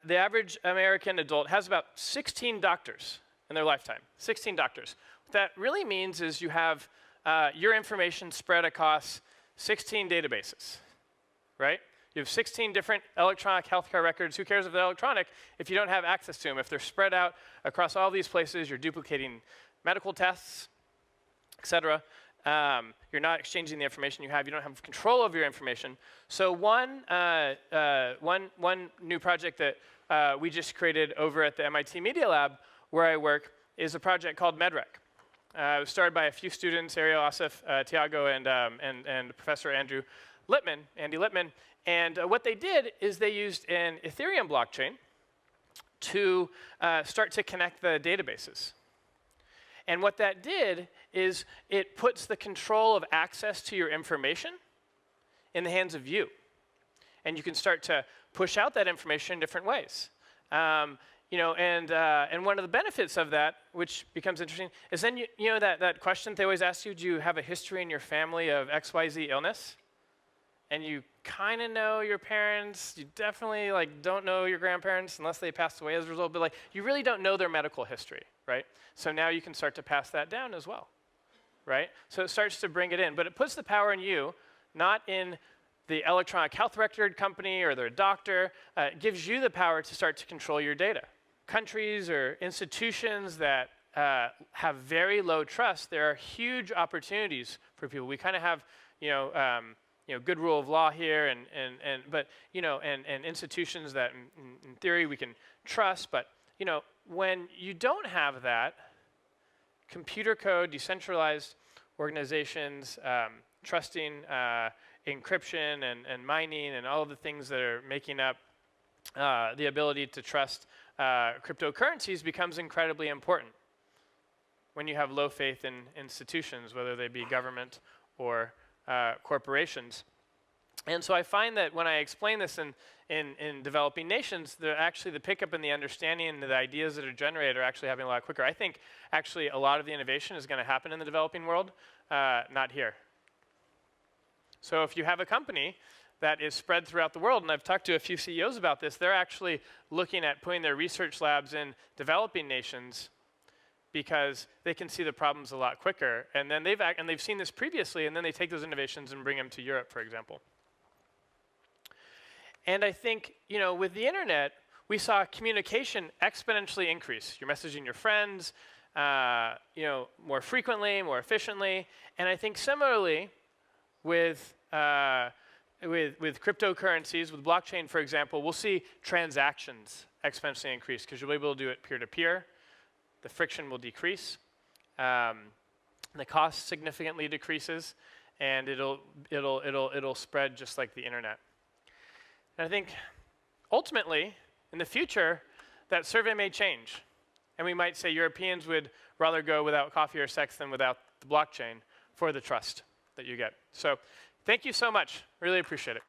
the average American adult has about 16 doctors in their lifetime, 16 doctors. What that really means is you have your information spread across 16 databases, right? You have 16 different electronic healthcare records. Who cares if they're electronic if you don't have access to them? If they're spread out across all these places, you're duplicating medical tests, et cetera. You're not exchanging the information you have. You don't have control over your information. So one new project that we just created over at the MIT Media Lab, where I work, is a project called MedRec. It was started by a few students, Ariel Asif, Tiago, and Professor Andy Lippman. And what they did is they used an Ethereum blockchain to start to connect the databases. And what that did is it puts the control of access to your information in the hands of you. And you can start to push out that information in different ways. And one of the benefits of that, which becomes interesting, is then you know that question they always ask you, do you have a history in your family of XYZ illness? And you kind of know your parents, you definitely don't know your grandparents unless they passed away as a result, but you really don't know their medical history, right? So now you can start to pass that down as well, right? So it starts to bring it in, but it puts the power in you, not in the electronic health record company or their doctor. It gives you the power to start to control your data. Countries or institutions that have very low trust, there are huge opportunities for people. We kind of have, good rule of law here, but institutions that in theory we can trust, but when you don't have that, computer code, decentralized organizations, trusting encryption and mining and all of the things that are making up the ability to trust cryptocurrencies becomes incredibly important when you have low faith in institutions, whether they be government or corporations. And so I find that when I explain this in developing nations, the pickup and the understanding and the ideas that are generated are actually happening a lot quicker. I think actually a lot of the innovation is going to happen in the developing world, not here. So if you have a company that is spread throughout the world, and I've talked to a few CEOs about this, they're actually looking at putting their research labs in developing nations because they can see the problems a lot quicker. And then they've seen this previously, and then they take those innovations and bring them to Europe, for example. And I think, with the internet, we saw communication exponentially increase. You're messaging your friends, more frequently, more efficiently. And I think similarly with cryptocurrencies, with blockchain, for example, we'll see transactions exponentially increase because you'll be able to do it peer-to-peer. The friction will decrease. The cost significantly decreases, and it'll spread just like the internet. And I think ultimately, in the future, that survey may change. And we might say Europeans would rather go without coffee or sex than without the blockchain for the trust that you get. So thank you so much. Really appreciate it.